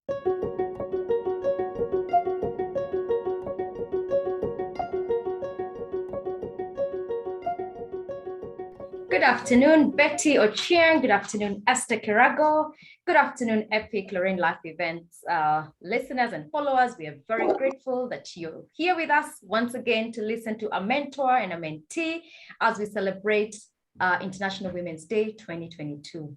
Good afternoon, Betty Ochieng. Good afternoon, Esther Kirago. Good afternoon, Epic Lorraine Life Events listeners and followers. We are very grateful that you're here with us once again to listen to a mentor and a mentee as we celebrate International Women's Day 2022.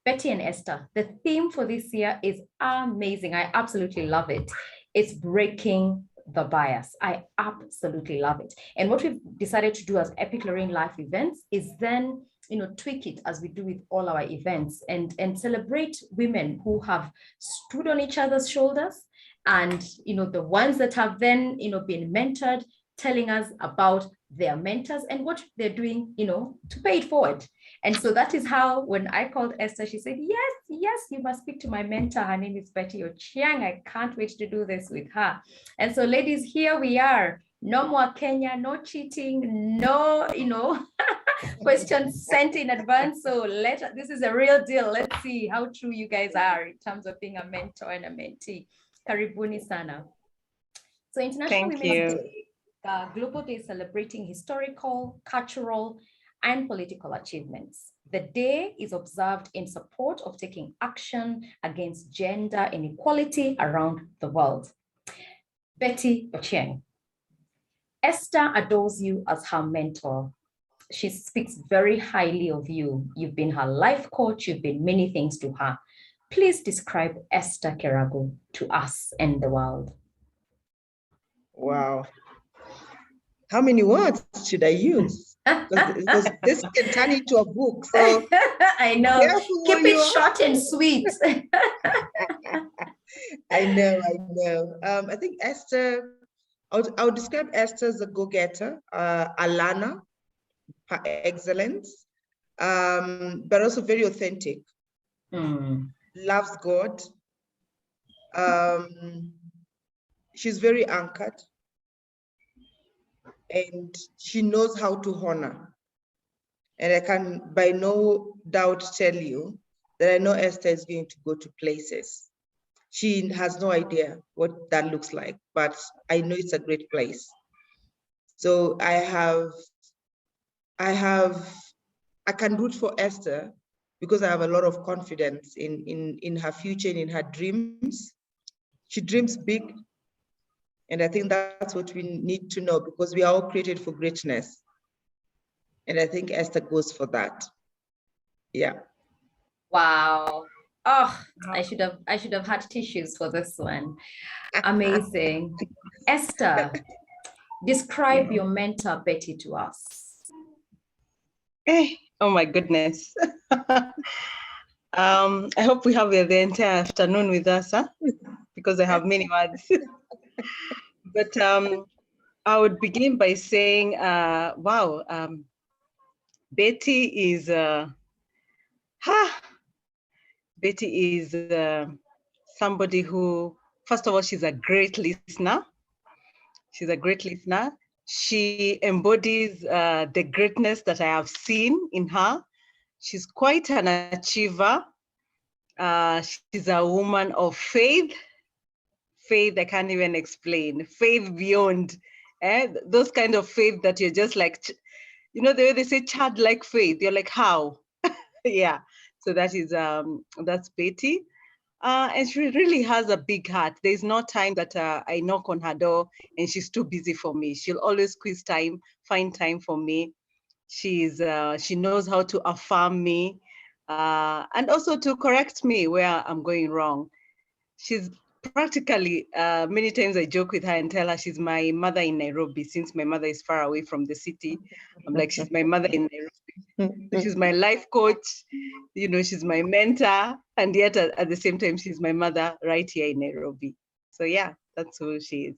Betty and Esther, the theme for this year is amazing. I absolutely love it. It's breaking the bias. I absolutely love it. And what we've decided to do as Epic Lorraine Life Events is then, tweak it as we do with all our events and celebrate women who have stood on each other's shoulders and, the ones that have then, been mentored, telling us about their mentors and what they're doing, to pay it forward. And so that is how, when I called Esther, she said, yes, you must speak to my mentor. Her name is Betty Ochieng. I can't wait to do this with her. And so, ladies, here we are. No more Kenya, no cheating, no, questions sent in advance. So this is a real deal. Let's see how true you guys are in terms of being a mentor and a mentee. Karibuni sana. So International Women's Day, Global Day celebrating historical, cultural, and political achievements. The day is observed in support of taking action against gender inequality around the world. Betty Ochieng. Esther adores you as her mentor. She speaks very highly of you. You've been her life coach. You've been many things to her. Please describe Esther Kirago to us and the world. Wow. How many words should I use? Because this can turn into a book. So I know. Keep it short and sweet. I know. I think Esther, I would describe Esther as a go-getter, a learner, her excellence, but also very authentic. Loves God. She's very anchored. And she knows how to honor. And I can by no doubt tell you that I know Esther is going to go to places. She has no idea what that looks like, but I know it's a great place. So I can root for Esther because I have a lot of confidence in her future and in her dreams. She dreams big. And I think that's what we need to know because we are all created for greatness. And I think Esther goes for that. Yeah. Wow. Oh, I should have had tissues for this one. Amazing. Esther, describe your mentor, Betty, to us. Oh my goodness. I hope we have the entire afternoon with us, because I have many words. But I would begin by saying, wow, Betty is somebody who, first of all, she's a great listener. She's a great listener. She embodies the greatness that I have seen in her. She's quite an achiever. She's a woman of faith. Faith I can't even explain. Faith beyond. Those kind of faith that you're just like, the way they say childlike faith, you're like, how? Yeah. So that is that's Betty. And she really has a big heart. There's no time that I knock on her door and she's too busy for me. She'll always squeeze time, find time for me. She knows how to affirm me and also to correct me where I'm going wrong. She's practically, many times I joke with her and tell her she's my mother in Nairobi, since my mother is far away from the city. I'm like, she's my mother in Nairobi. So she's my life coach, she's my mentor, and yet at the same time, she's my mother right here in Nairobi. So yeah, that's who she is.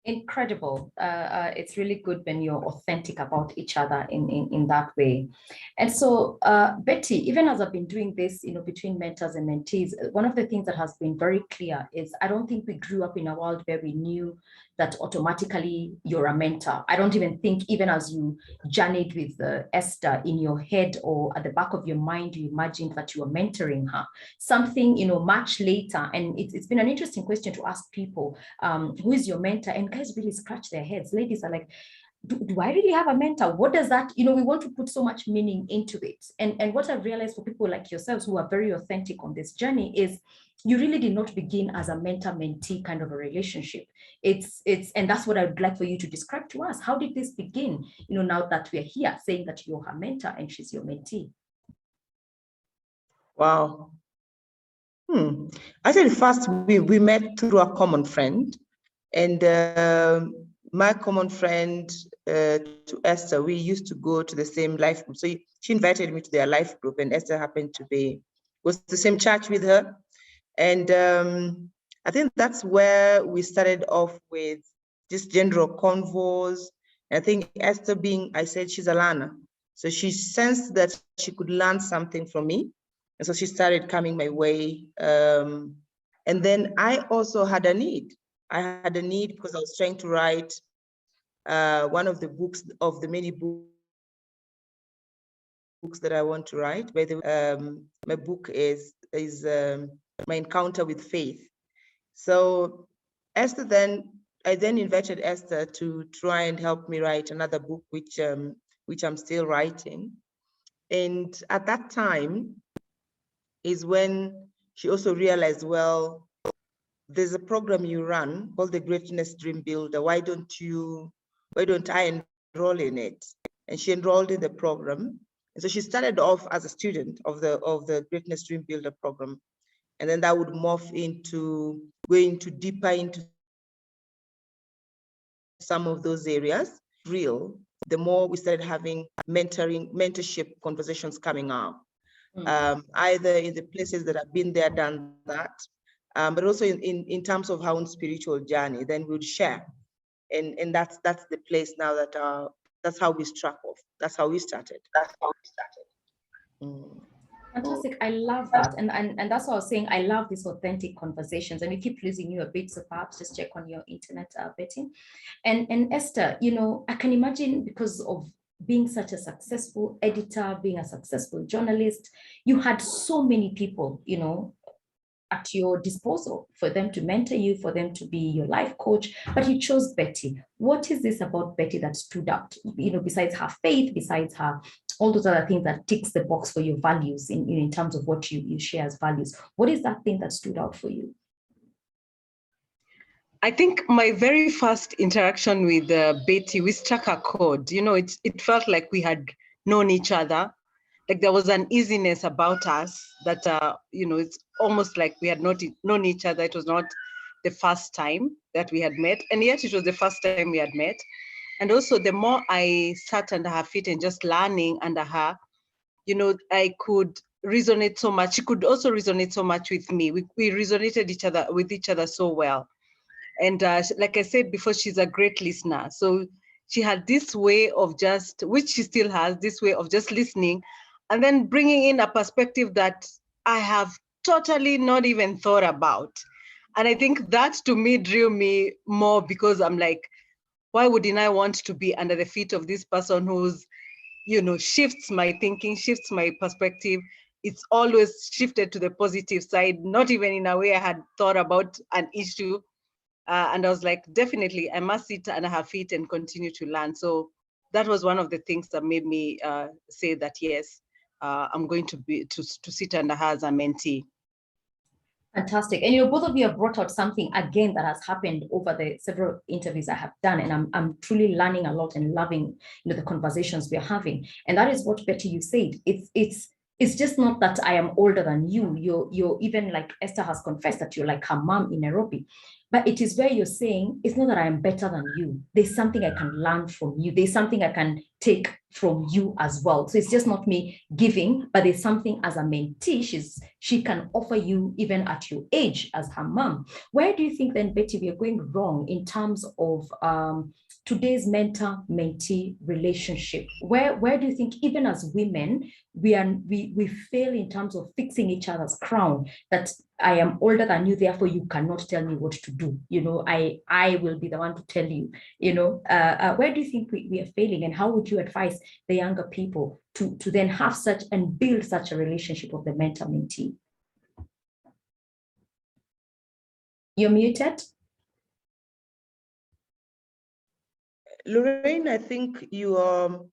Incredible. It's really good when you're authentic about each other in that way. And so, Betty, even as I've been doing this, between mentors and mentees, one of the things that has been very clear is I don't think we grew up in a world where we knew that automatically you're a mentor. I don't even think, even as you journeyed with Esther, in your head or at the back of your mind, you imagined that you were mentoring her. Something, much later, and it's been an interesting question to ask people, who is your mentor? And guys really scratch their heads. Ladies are like, do I really have a mentor? What does that, we want to put so much meaning into it. And what I've realized for people like yourselves who are very authentic on this journey is you really did not begin as a mentor-mentee kind of a relationship. And that's what I would like for you to describe to us. How did this begin? Now that we're here saying that you're her mentor and she's your mentee. Wow. Actually, first we met through a common friend, and my common friend to Esther, we used to go to the same life group. So she invited me to their life group, and Esther happened to was the same church with her. And I think that's where we started off with just general convos. I think Esther I said she's a learner. So she sensed that she could learn something from me. And so she started coming my way. And then I also had a need. I had a need because I was trying to write one of the books of the many books that I want to write. By the way, my book is My Encounter with Faith. So Esther I then invited Esther to try and help me write another book, which I'm still writing. And at that time is when she also realized, well, there's a program you run called the Greatness Dream Builder. Why don't I enroll in it? And she enrolled in the program. And so she started off as a student of the Greatness Dream Builder program. And then that would morph into going deeper into some of those areas. The more we started having mentorship conversations coming up, either in the places that have been there, done that, but also in terms of our own spiritual journey, then we would share. And that's the place now that's how we struck off. That's how we started. Fantastic. I love that. And that's what I was saying. I love these authentic conversations. And we keep losing you a bit, so perhaps just check on your internet, Betty. And Esther, I can imagine, because of being such a successful editor, being a successful journalist, you had so many people, at your disposal for them to mentor you, for them to be your life coach, but you chose Betty. What is this about Betty that stood out, besides her faith, besides her all those other things that ticks the box for your values in terms of what you share as values? What is that thing that stood out for you? I think my very first interaction with Betty, we struck a chord. It felt like we had known each other. Like there was an easiness about us that, it's almost like we had not known each other. It was not the first time that we had met, and yet it was the first time we had met. And also, the more I sat under her feet and just learning under her, I could resonate so much. She could also resonate so much with me. We resonated with each other so well. And like I said before, she's a great listener. So she had this way of which she still has, this way of just listening and then bringing in a perspective that I have totally not even thought about. And I think that to me drew me more, because I'm like, why wouldn't I want to be under the feet of this person who's, shifts my thinking, shifts my perspective. It's always shifted to the positive side, not even in a way I had thought about an issue. And I was like, definitely, I must sit under her feet and continue to learn. So that was one of the things that made me say that, yes, I'm going to sit under her as a mentee. Fantastic. And both of you have brought out something again that has happened over the several interviews I have done, and I'm truly learning a lot and loving the conversations we're having. And that is what, Betty, you said. It's just not that I am older than you. You're even, like Esther has confessed, that you're like her mom in Nairobi. But it is where you're saying, it's not that I am better than you. There's something I can learn from you. There's something I can take from you as well. So it's just not me giving, but there's something as a mentee, she can offer you even at your age as her mom. Where do you think then, Betty, we are going wrong in terms of today's mentor-mentee relationship? Where do you think, even as women, we fail in terms of fixing each other's crown, that I am older than you, therefore you cannot tell me what to do. I will be the one to tell you, where do you think we are failing, and how would you advise the younger people to then have such and build such a relationship of the mentor-mentee? You're muted. Lorraine, I think you're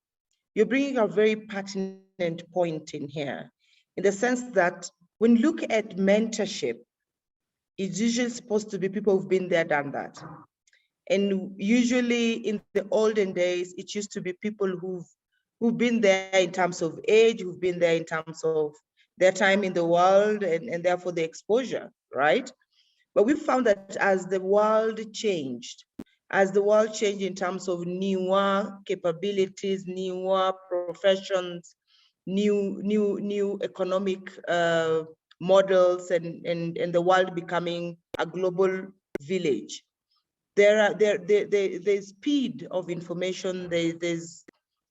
bringing a very pertinent point in here, in the sense that when you look at mentorship, it's usually supposed to be people who've been there, done that. And usually in the olden days, it used to be people who've been there in terms of age, who've been there in terms of their time in the world, and therefore the exposure, right? But we found that as the world changed in terms of newer capabilities, newer professions, new economic models, and the world becoming a global village, there's speed of information, there's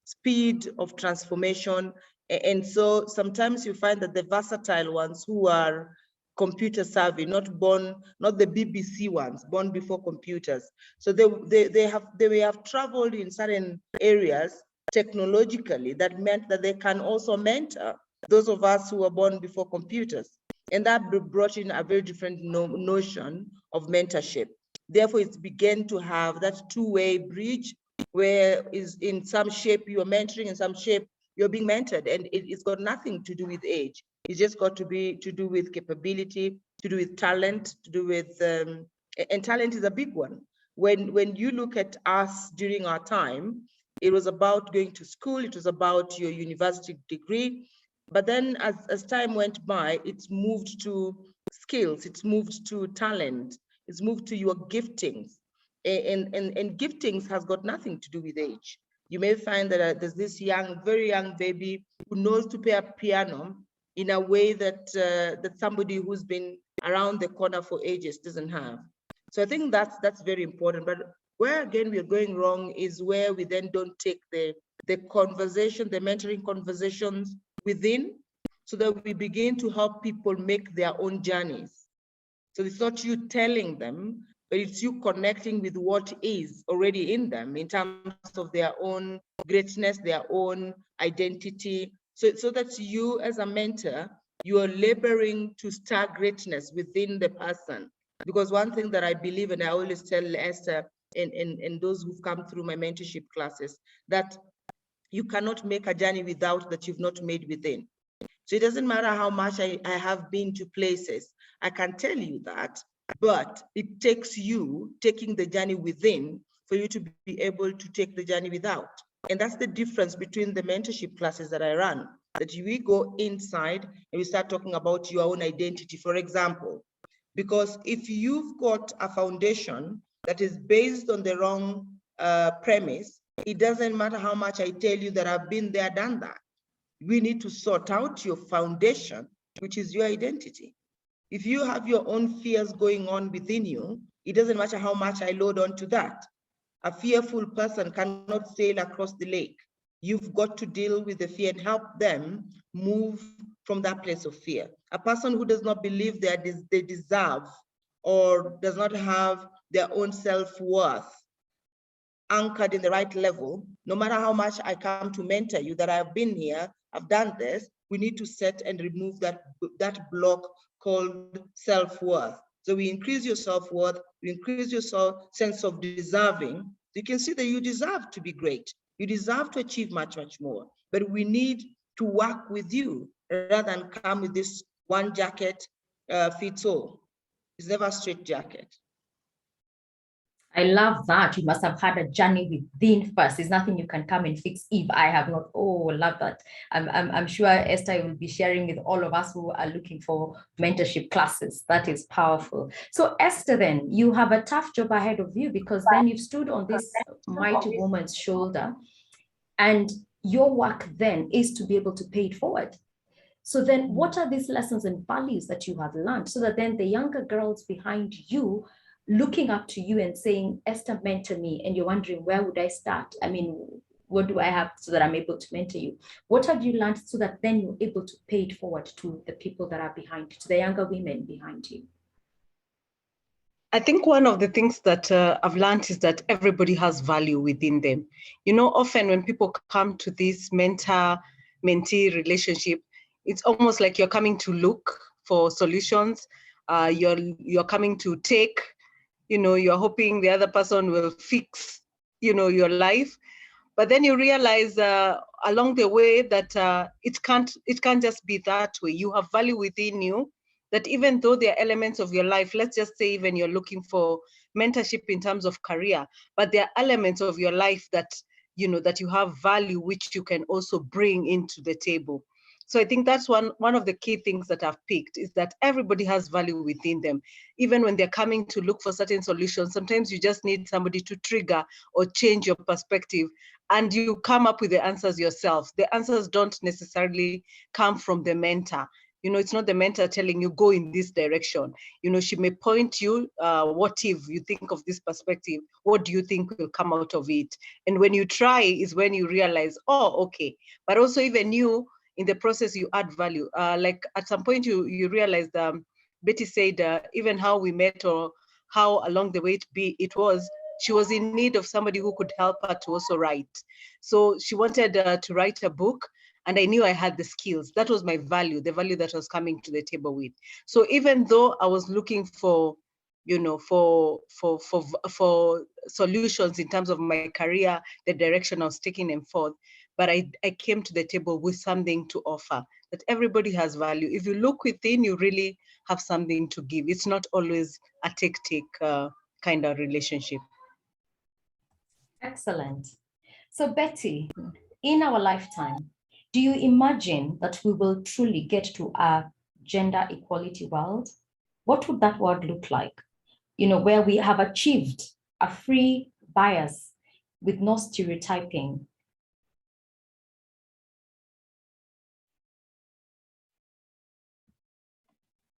speed of transformation. And so sometimes you find that the versatile ones who are computer savvy, not the BBC ones, born before computers. So they have traveled in certain areas technologically, that meant that they can also mentor those of us who were born before computers. And that brought in a very different notion of mentorship. Therefore, it began to have that two-way bridge, where is in some shape you are mentoring, in some shape you're being mentored, and it's got nothing to do with age. It's just got to do with capability, to do with talent, to do with and talent is a big one. When you look at us during our time, it was about going to school, it was about your university degree. But then as time went by, it's moved to skills, it's moved to talent, it's moved to your giftings. And giftings has got nothing to do with age. You may find that there's this very young baby who knows to play a piano in a way that that somebody who's been around the corner for ages doesn't have. So I think that's very important. But where again we're going wrong is where we then don't take the conversation, the mentoring conversations within, so that we begin to help people make their own journeys. So it's not you telling them, but it's you connecting with what is already in them in terms of their own greatness, their own identity. So that you as a mentor, you are laboring to stir greatness within the person. Because one thing that I believe, and I always tell Esther and those who've come through my mentorship classes, that you cannot make a journey without that you've not made within. So it doesn't matter how much I have been to places, I can tell you that, but it takes you taking the journey within for you to be able to take the journey without. And that's the difference between the mentorship classes that I run, that we go inside and we start talking about your own identity, for example. Because if you've got a foundation that is based on the wrong premise, it doesn't matter how much I tell you that I've been there, done that. We need to sort out your foundation, which is your identity. If you have your own fears going on within you, it doesn't matter how much I load onto that. A fearful person cannot sail across the lake. You've got to deal with the fear and help them move from that place of fear. A person who does not believe that they deserve or does not have their own self-worth anchored in the right level, no matter how much I come to mentor you, that I've been here, I've done this, we need to set and remove that block called self-worth. So we increase your self-worth, we increase your sense of deserving. You can see that you deserve to be great. You deserve to achieve much, much more. But we need to work with you rather than come with this one jacket fits all. It's never a straight jacket. I love that. You must have had a journey within first. There's nothing you can come and fix if I have not. Oh, love that. I'm sure Esther will be sharing with all of us who are looking for mentorship classes. That is powerful. So Esther, then you have a tough job ahead of you, because then you've stood on this mighty woman's shoulder, and your work then is to be able to pay it forward. So then what are these lessons and values that you have learned, so that then the younger girls behind you looking up to you and saying, Esther, mentor me, and you're wondering, where would I start? I mean, what do I have so that I'm able to mentor you? What have you learned so that then you're able to pay it forward to the people that are behind, to the younger women behind you? I think one of the things that I've learned is that everybody has value within them. You know, often when people come to this mentor-mentee relationship, it's almost like you're coming to look for solutions. You're coming to take, you know, you're hoping the other person will fix, you know, your life. But then you realize along the way that it can't just be that way. You have value within you, that even though there are elements of your life, let's just say even you're looking for mentorship in terms of career, but there are elements of your life that, you know, that you have value, which you can also bring into the table. So I think that's one of the key things that I've picked, is that everybody has value within them. Even when they're coming to look for certain solutions, sometimes you just need somebody to trigger or change your perspective, and you come up with the answers yourself. The answers don't necessarily come from the mentor. You know, it's not the mentor telling you, go in this direction. You know, she may point you, what if you think of this perspective? What do you think will come out of it? And when you try is when you realize, oh, okay. But also even you, in the process, you add value. Like at some point you realize, Betty said, even how we met or how along the way it was, she was in need of somebody who could help her to also write. So she wanted to write a book, and I knew I had the skills. That was my value, the value that I was coming to the table with. So even though I was looking for, you know, for solutions in terms of my career, the direction I was taking them forth, but I came to the table with something to offer, that everybody has value. If you look within, you really have something to give. It's not always a take-take kind of relationship. Excellent. So Betty, in our lifetime, do you imagine that we will truly get to a gender equality world? What would that world look like? You know, where we have achieved a free bias with no stereotyping.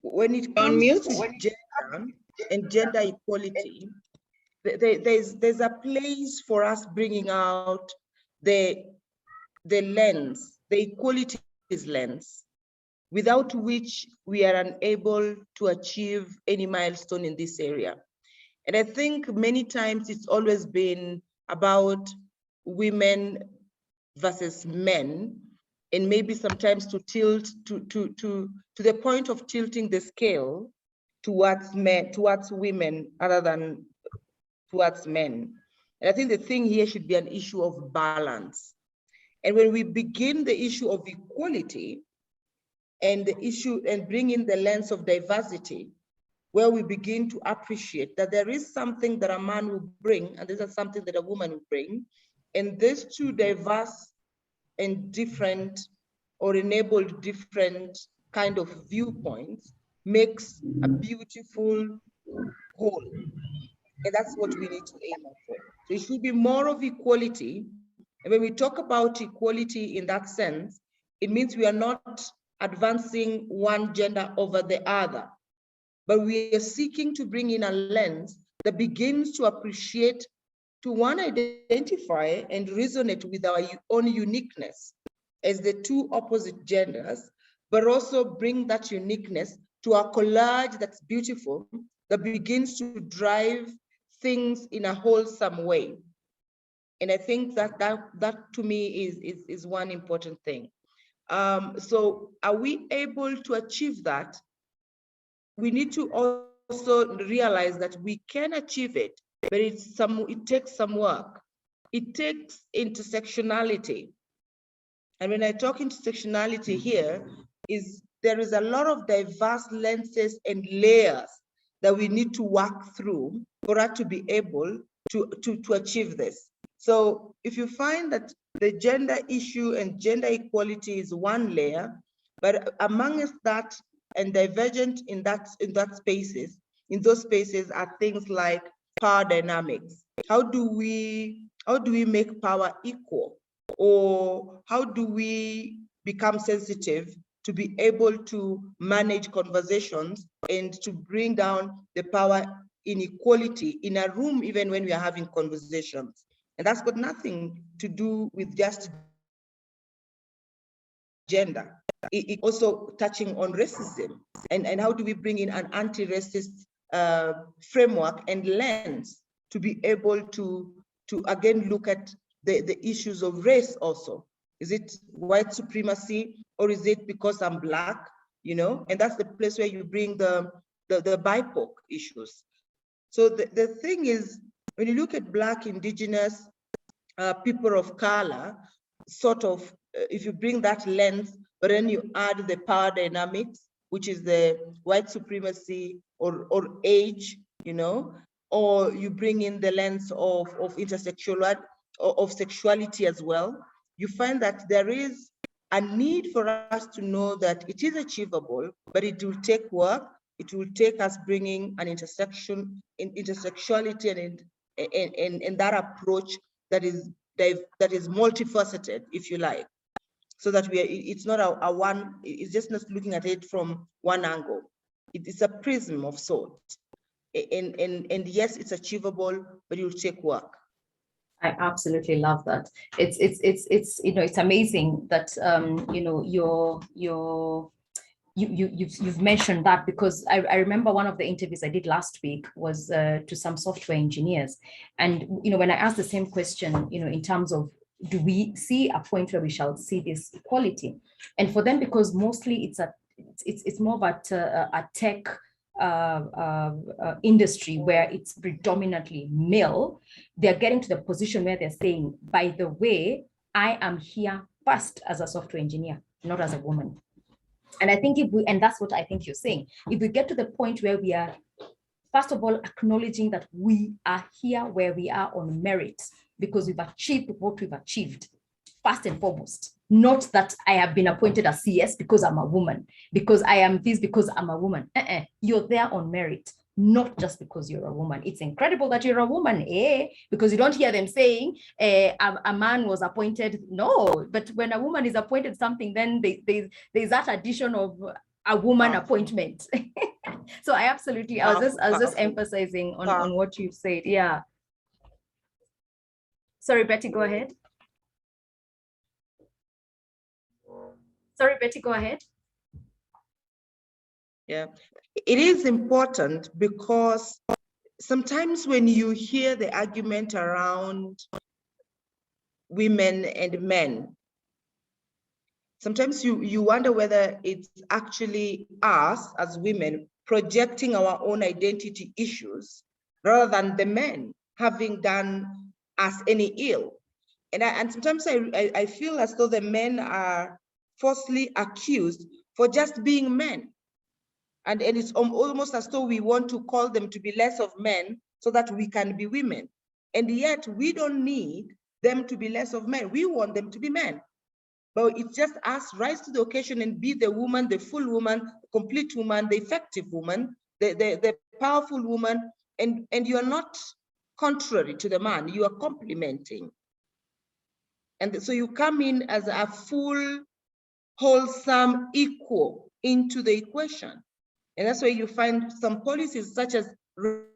When it comes to gender and gender equality, there's a place for us bringing out the lens, the equalities lens, without which we are unable to achieve any milestone in this area. And I think many times it's always been about women versus men, and maybe sometimes to tilt to the point of tilting the scale towards women rather than towards men. And I think the thing here should be an issue of balance. And when we begin the issue of equality and the issue and bring in the lens of diversity, where we begin to appreciate that there is something that a man will bring and there's something that a woman will bring, and these two diverse and different or enabled different kind of viewpoints makes a beautiful whole. And that's what we need to aim for. So it should be more of equality. And when we talk about equality in that sense, it means we are not advancing one gender over the other, but we are seeking to bring in a lens that begins to appreciate, to one, identify and resonate with our own uniqueness as the two opposite genders, but also bring that uniqueness to a collage that's beautiful, that begins to drive things in a wholesome way. And I think that to me is one important thing. So are we able to achieve that? We need to also realize that we can achieve it, but it takes some work. It takes intersectionality. And when I talk intersectionality here, there is a lot of diverse lenses and layers that we need to work through for us to be able to achieve this. So if you find that the gender issue and gender equality is one layer, but amongst that and divergent in those spaces are things like power dynamics. How do we make power equal? Or how do we become sensitive to be able to manage conversations and to bring down the power inequality in a room, even when we are having conversations? And that's got nothing to do with just gender. It also touching on racism, and how do we bring in an anti-racist framework and lens to be able to again look at the issues of race also. Is it white supremacy, or is it because I'm Black? You know, and that's the place where you bring the BIPOC issues. So the thing is, when you look at Black, Indigenous, people of color, sort of, if you bring that lens, but then you add the power dynamics, which is the white supremacy or age, you know, or you bring in the lens of intersexuality, of sexuality as well, you find that there is a need for us to know that it is achievable, but it will take work. It will take us bringing an intersection in intersexuality and that approach that is multifaceted, if you like, so that it's not a one, it's just not looking at it from one angle. It is a prism of sorts. And yes, it's achievable, but it will take work. I absolutely love that. It's you know, it's amazing that you know, you've mentioned that, because I remember one of the interviews I did last week was to some software engineers, and you know, when I asked the same question, you know, in terms of, do we see a point where we shall see this equality? And for them, because mostly it's more about a tech industry where it's predominantly male, they're getting to the position where they're saying, by the way, I am here first as a software engineer, not as a woman. And I think and that's what I think you're saying, if we get to the point where we are, first of all, acknowledging that we are here where we are on merit, because we've achieved what we've achieved, first and foremost. Not that I have been appointed as CS because I'm a woman, because I am this because I'm a woman. You're there on merit, not just because you're a woman. It's incredible that you're a woman, because you don't hear them saying a man was appointed. No, but when a woman is appointed something, then there's that addition of a woman appointment. So I absolutely, I was just emphasizing on what you've said. Yeah. Sorry, Betty, go ahead. Sorry, Betty, go ahead. Yeah, it is important, because sometimes when you hear the argument around women and men, sometimes you wonder whether it's actually us as women projecting our own identity issues rather than the men having done us any ill. And sometimes I feel as though the men are falsely accused for just being men. And it's almost as though we want to call them to be less of men so that we can be women. And yet we don't need them to be less of men. We want them to be men. But it's just us rise to the occasion and be the woman, the full woman, the complete woman, the effective woman, the powerful woman. And you are not contrary to the man, you are complementing. And so you come in as a full, wholesome, equal into the equation. And that's where you find some policies such as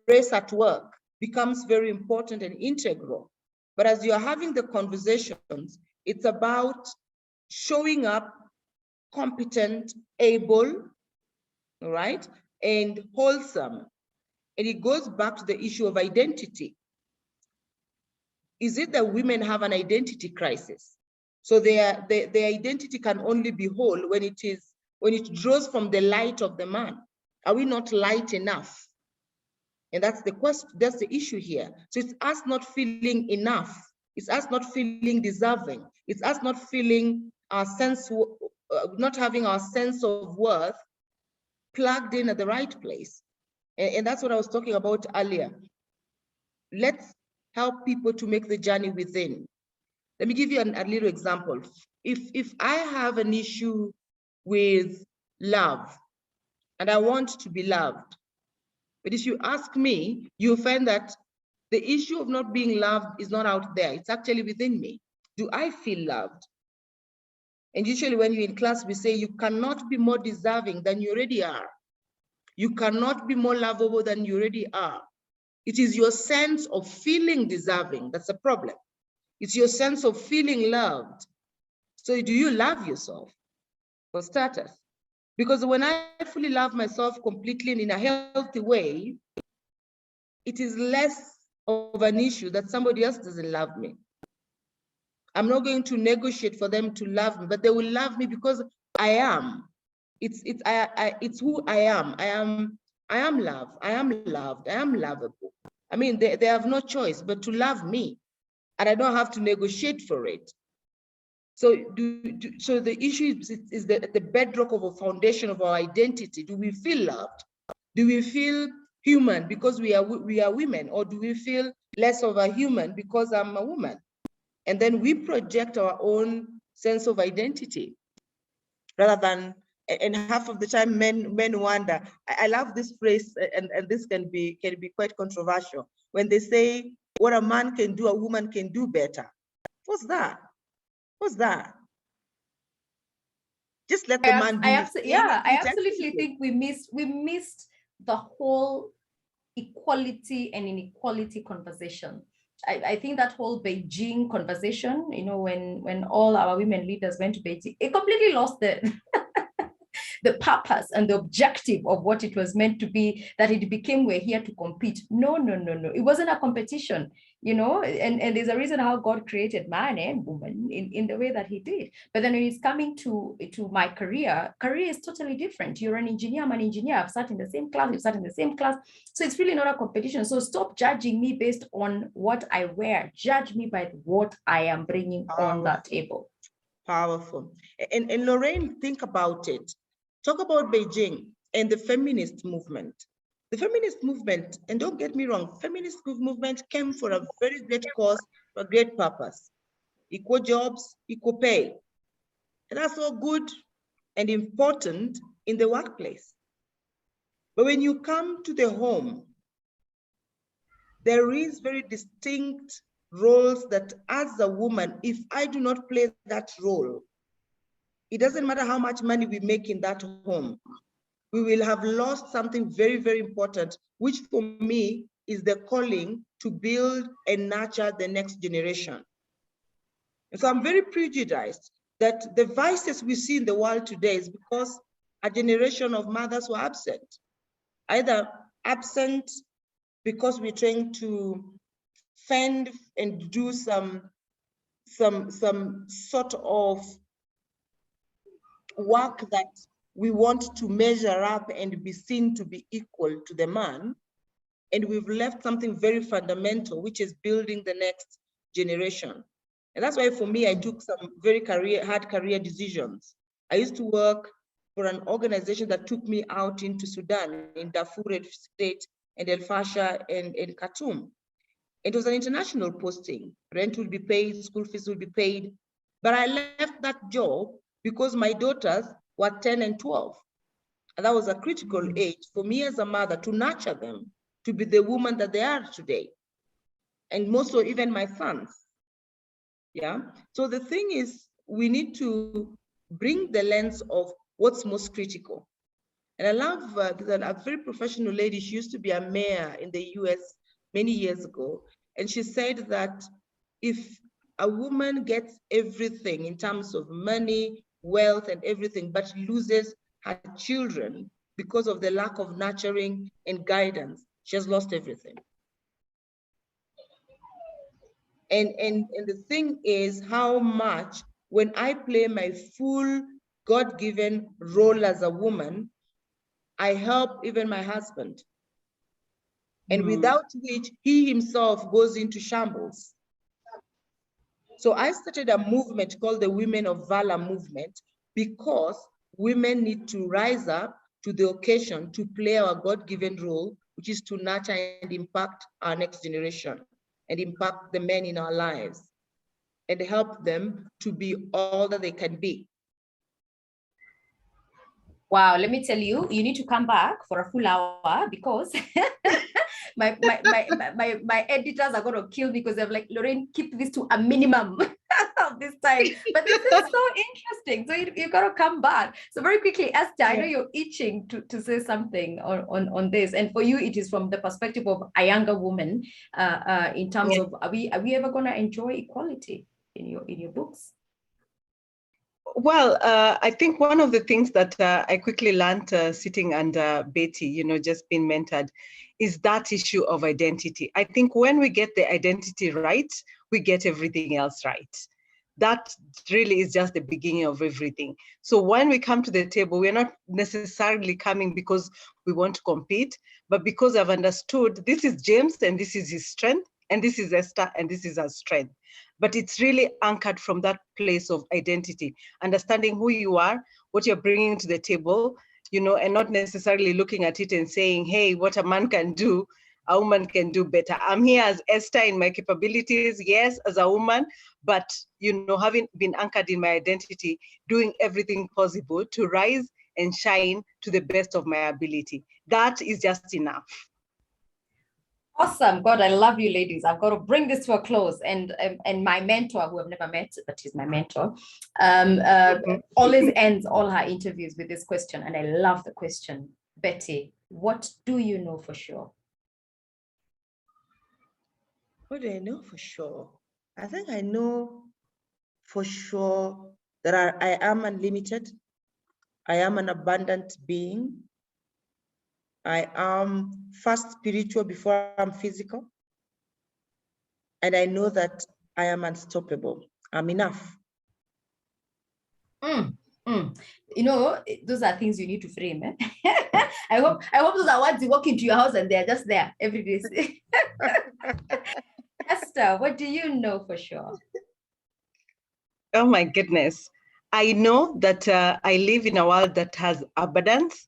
race at work becomes very important and integral. But as you're having the conversations, it's about showing up competent, able, all right, and wholesome. And it goes back to the issue of identity. Is it that women have an identity crisis? So their identity can only be whole when it draws from the light of the man. Are we not light enough? And that's the question, that's the issue here. So it's us not feeling enough. It's us not feeling deserving. It's us not feeling our sense, not having our sense of worth plugged in at the right place. And that's what I was talking about earlier. Let's help people to make the journey within. Let me give you a little example. If I have an issue with love and I want to be loved, but if you ask me, you'll find that the issue of not being loved is not out there. It's actually within me. Do I feel loved? And usually when you're in class, we say you cannot be more deserving than you already are. You cannot be more lovable than you already are. It is your sense of feeling deserving that's a problem. It's your sense of feeling loved. So do you love yourself, for starters? Because when I fully love myself completely and in a healthy way, it is less of an issue that somebody else doesn't love me. I'm not going to negotiate for them to love me, but they will love me because I am. It's who I am. I am loved. I am loved. I am lovable. I mean, they have no choice but to love me, and I don't have to negotiate for it. So so the issue is the bedrock of a foundation of our identity. Do we feel loved? Do we feel human because we are women, or do we feel less of a human because I'm a woman? And then we project our own sense of identity rather than, and half of the time men wonder. I love this phrase, and this can be quite controversial. When they say, what a man can do, a woman can do better. What's that? What's that? Just let the man do his thing. I absolutely think we missed the whole equality and inequality conversation. I think that whole Beijing conversation, when all our women leaders went to Beijing, it completely lost the the purpose and the objective of what it was meant to be, that it became we're here to compete. No. It wasn't a competition, and there's a reason how God created man and woman in the way that he did. But then when it's coming to my career is totally different. You're an engineer, I'm an engineer. I've sat in the same class, you've sat in the same class. So it's really not a competition. So stop judging me based on what I wear. Judge me by what I am bringing on that table. Powerful. And Lorraine, think about it. Talk about Beijing and the feminist movement. The feminist movement, and don't get me wrong, feminist movement came for a very great cause, for a great purpose. Equal jobs, equal pay. And that's all good and important in the workplace. But when you come to the home, there is very distinct roles that as a woman, if I do not play that role, it doesn't matter how much money we make in that home, we will have lost something very, very important, which for me is the calling to build and nurture the next generation. And so I'm very prejudiced that the vices we see in the world today is because a generation of mothers were absent, either absent because we're trying to fend and do some sort of work that we want to measure up and be seen to be equal to the man. And we've left something very fundamental, which is building the next generation. And that's why for me, I took some very hard career decisions. I used to work for an organization that took me out into Sudan, in Darfur State, and El Fasher and Khartoum. It was an international posting. Rent will be paid, school fees will be paid. But I left that job because my daughters were 10 and 12. And that was a critical age for me as a mother to nurture them to be the woman that they are today. And more so even my sons. Yeah. So the thing is, we need to bring the lens of what's most critical. And I love a very professional lady. She used to be a mayor in the US many years ago. And she said that if a woman gets everything in terms of money, wealth, and everything, but loses her children because of the lack of nurturing and guidance, she has lost everything. And the thing is how much, when I play my full God-given role as a woman, I help even my husband. And without which he himself goes into shambles. So I started a movement called the Women of Valor movement, because women need to rise up to the occasion to play our God-given role which is to nurture and impact our next generation and impact the men in our lives and help them to be all that they can be. Wow, let me tell you, you need to come back for a full hour because my editors are going to kill me because they're like, Lorraine, keep this to a minimum of this time. But this is so interesting. So you got to come back. So very quickly, Esther, I know you're itching to say something on this. And for you, it is from the perspective of a younger woman in terms of, are we ever going to enjoy equality in your books? Well, I think one of the things that I quickly learned sitting under Betty, just being mentored, is that issue of identity. I think when we get the identity right, we get everything else right. That really is just the beginning of everything. So when we come to the table, we're not necessarily coming because we want to compete, but because I've understood this is James and this is his strength, and this is Esther and this is her strength. But it's really anchored from that place of identity, understanding who you are, what you're bringing to the table, and not necessarily looking at it and saying, hey, what a man can do, a woman can do better. I'm here as Esther in my capabilities, yes, as a woman, but, having been anchored in my identity, doing everything possible to rise and shine to the best of my ability. That is just enough. Awesome. God, I love you, ladies. I've got to bring this to a close. And my mentor, who I've never met, but she's my mentor, always ends all her interviews with this question. And I love the question. Betty, what do you know for sure? What do I know for sure? I think I know for sure that I am unlimited. I am an abundant being. I am first spiritual before I'm physical. And I know that I am unstoppable. I'm enough. Those are things you need to frame. I hope those are words you walk into your house and they're just there every day. Esther, what do you know for sure? Oh my goodness. I know that I live in a world that has abundance.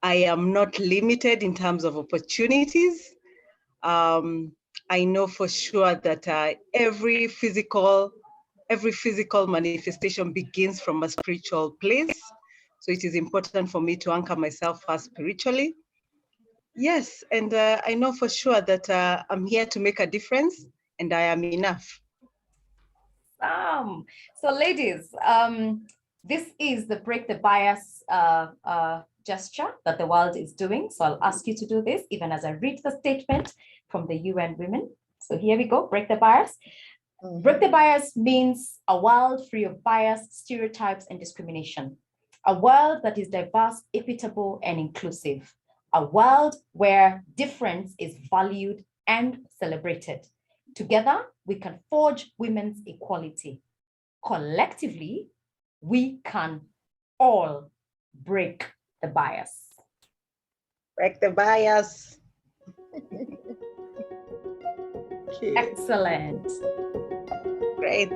I am not limited in terms of opportunities. I know for sure that every physical manifestation begins from a spiritual place. So it is important for me to anchor myself first spiritually. Yes, and I know for sure that I'm here to make a difference and I am enough. So ladies, this is the break the bias gesture that the world is doing. So I'll ask you to do this even as I read the statement from the UN Women. So here we go, break the bias. Break the bias means a world free of bias, stereotypes, and discrimination. A world that is diverse, equitable, and inclusive. A world where difference is valued and celebrated. Together, we can forge women's equality. Collectively, we can all break the bias. Break the bias. Okay. Excellent. Great.